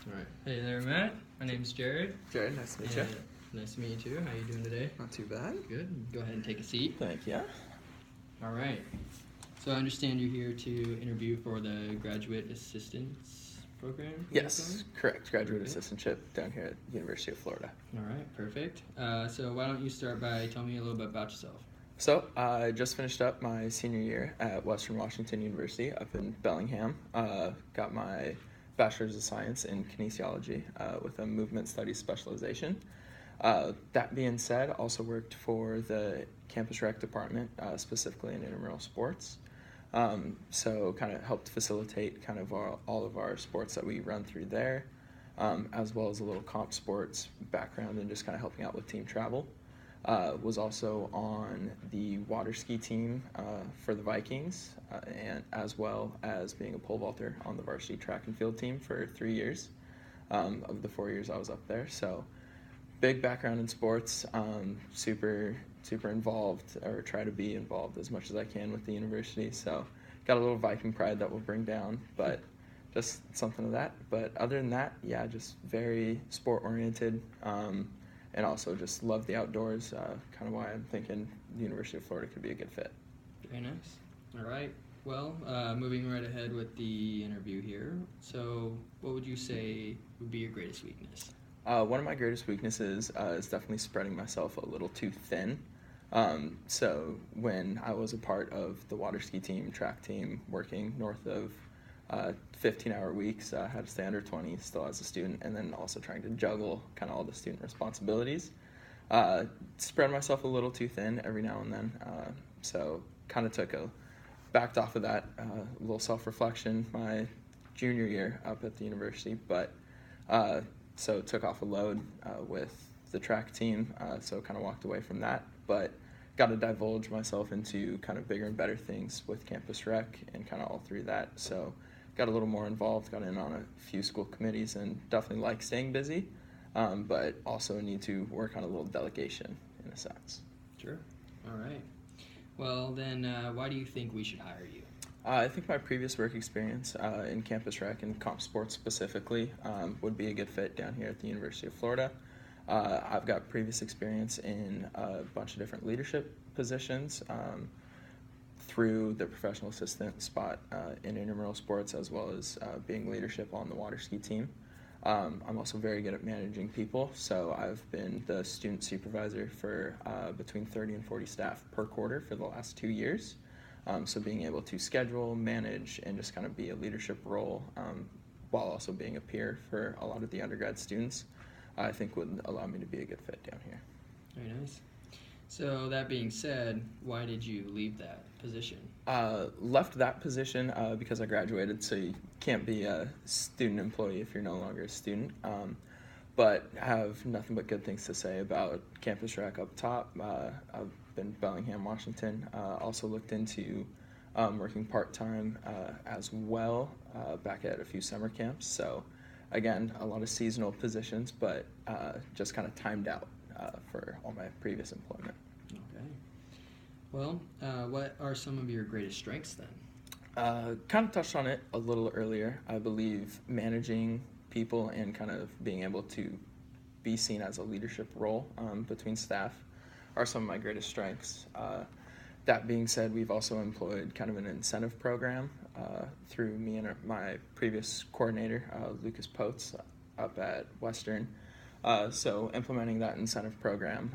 All right. Hey there, Matt. My name's Jared. Jared, nice to meet you. Nice to meet you too. How you doing today? Not too bad. Good. Go ahead and take a seat. Thank you. All right. So I understand you're here to interview for the graduate assistance program? Yes, correct. Graduate assistantship down here at University of Florida. All right, perfect. So why don't you start by telling me a little bit about yourself? So I just finished up my senior year at Western Washington University up in Bellingham. Got my Bachelor's of Science in Kinesiology with a movement studies specialization. That being said, also worked for the campus rec department, specifically in intramural sports. So kind of helped facilitate kind of all of our sports that we run through there, as well as a little comp sports background and just kind of helping out with team travel. Was also on the water ski team for the Vikings, and as well as being a pole vaulter on the varsity track and field team for 3 years of the 4 years I was up there. So big background in sports, super involved, or try to be involved as much as I can with the university. So got a little Viking pride that we'll bring down, but just something of that. But other than that, yeah, just very sport oriented. And also just love the outdoors, kind of why I'm thinking the University of Florida could be a good fit. Very nice. All right. Well, moving right ahead with the interview here. So what would you say would be your greatest weakness? One of my greatest weaknesses is definitely spreading myself a little too thin. So when I was a part of the water ski team, track team, working north of 15-hour weeks, had to stay under 20 still as a student, and then also trying to juggle kind of all the student responsibilities. Spread myself a little too thin every now and then, so kind of backed off of that, a little self-reflection my junior year up at the university, but so took off a load with the track team, so kind of walked away from that, but got to divulge myself into kind of bigger and better things with campus rec and kind of all through that. So got a little more involved, got in on a few school committees, and definitely like staying busy, but also need to work on a little delegation in a sense. Sure. All right. Well, then why do you think we should hire you? I think my previous work experience in campus rec and comp sports specifically would be a good fit down here at the University of Florida. I've got previous experience in a bunch of different leadership positions through the professional assistant spot in intramural sports, as well as being leadership on the water ski team. I'm also very good at managing people, so I've been the student supervisor for between 30 and 40 staff per quarter for the last 2 years. So being able to schedule, manage, and just kind of be a leadership role while also being a peer for a lot of the undergrad students, I think would allow me to be a good fit down here. Very nice. So that being said, why did you leave that position? Left that position because I graduated, so you can't be a student employee if you're no longer a student. But have nothing but good things to say about campus rec up top. I've been Bellingham, Washington. Also looked into working part-time as well back at a few summer camps. So again, a lot of seasonal positions, but just kind of timed out for all my previous employment. Okay. Well, what are some of your greatest strengths then? Kind of touched on it a little earlier. I believe managing people and kind of being able to be seen as a leadership role between staff are some of my greatest strengths. That being said, we've also employed kind of an incentive program through me and my previous coordinator, Lucas Potes, up at Western. So implementing that incentive program,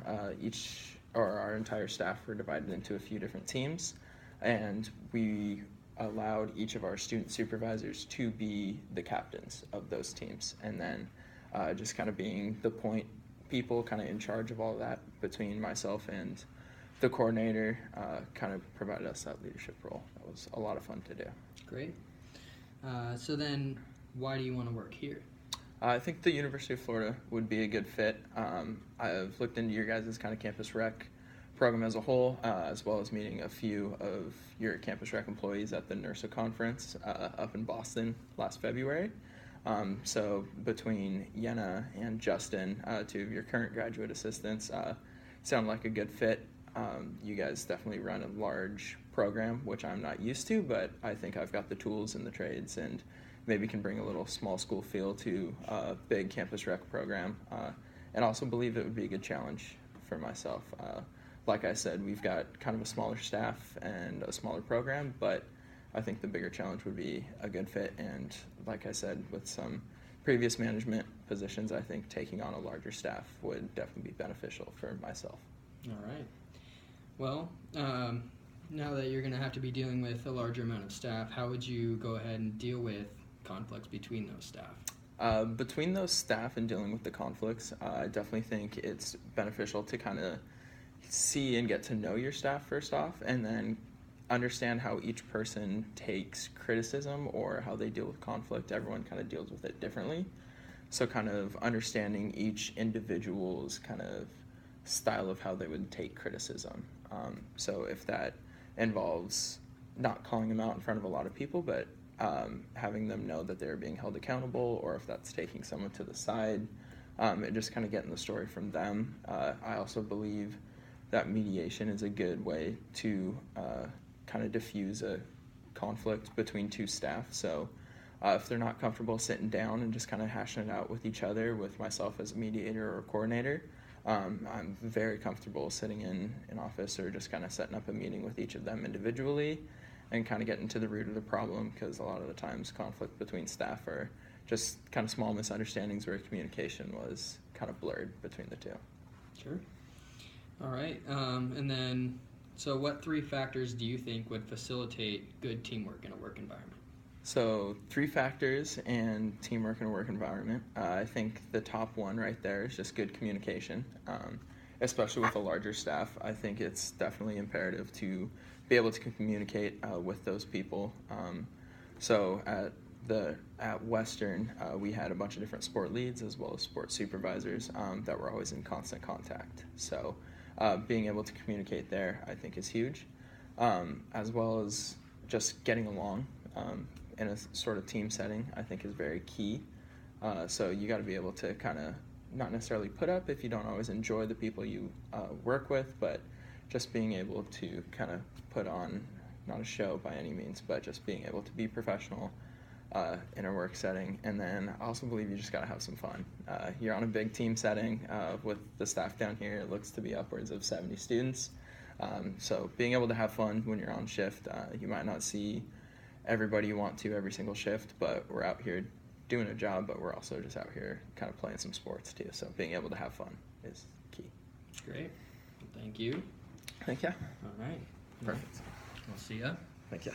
our entire staff were divided into a few different teams, and we allowed each of our student supervisors to be the captains of those teams, and then just kind of being the point people kind of in charge of all that between myself and the coordinator kind of provided us that leadership role. That was a lot of fun to do. Great. So then why do you want to work here? I think the University of Florida would be a good fit. I've looked into your guys' kind of campus rec program as a whole, as well as meeting a few of your campus rec employees at the NERSA conference up in Boston last February. So between Yenna and Justin, two of your current graduate assistants, sound like a good fit. You guys definitely run a large program, which I'm not used to, but I think I've got the tools and the trades and maybe can bring a little small school feel to a big campus rec program, and also believe it would be a good challenge for myself. Like I said, we've got kind of a smaller staff and a smaller program, but I think the bigger challenge would be a good fit. And like I said, with some previous management positions, I think taking on a larger staff would definitely be beneficial for myself. All right. Well, now that you're going to have to be dealing with a larger amount of staff, how would you go ahead and deal with conflicts between those staff? Between those staff and dealing with the conflicts, I definitely think it's beneficial to kind of see and get to know your staff first off, and then understand how each person takes criticism or how they deal with conflict. Everyone kind of deals with it differently. So kind of understanding each individual's kind of style of how they would take criticism. So if that involves not calling them out in front of a lot of people, but having them know that they're being held accountable, or if that's taking someone to the side, and just kind of getting the story from them. I also believe that mediation is a good way to kind of diffuse a conflict between two staff. So if they're not comfortable sitting down and just kind of hashing it out with each other, with myself as a mediator or coordinator, I'm very comfortable sitting in an office or just kind of setting up a meeting with each of them individually and kind of getting to the root of the problem, because a lot of the times conflict between staff are just kind of small misunderstandings where communication was kind of blurred between the two. Sure. All right. And then, so what 3 factors do you think would facilitate good teamwork in a work environment? So 3 factors in teamwork in a work environment. I think the top one right there is just good communication, especially with a larger staff. I think it's definitely imperative to be able to communicate with those people. So at Western, we had a bunch of different sport leads as well as sport supervisors that were always in constant contact. So being able to communicate there, I think, is huge, as well as just getting along in a sort of team setting, I think, is very key. So you got to be able to kind of not necessarily put up if you don't always enjoy the people you work with, but just being able to kind of put on, not a show by any means, but just being able to be professional in a work setting. And then I also believe you just got to have some fun. You're on a big team setting with the staff down here. It looks to be upwards of 70 students. So being able to have fun when you're on shift, you might not see everybody you want to every single shift, but we're out here doing a job, but we're also just out here kind of playing some sports too. So being able to have fun is key. Great. Thank you. Thank you. All right. Perfect. We'll see ya. Thank you.